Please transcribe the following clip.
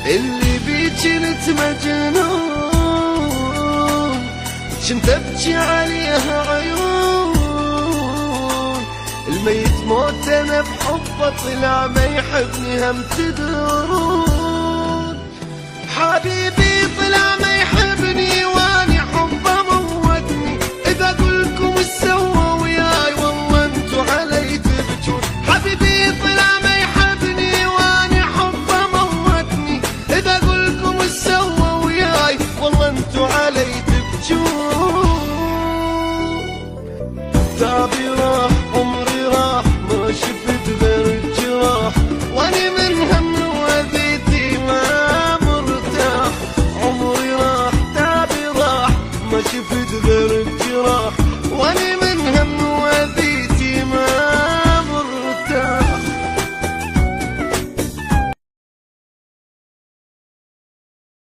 اللي بيك كنت مجنون، كنت ابكي عليها عيون. الميت موت انا بحبه طلع ما يحبني هم تدرون.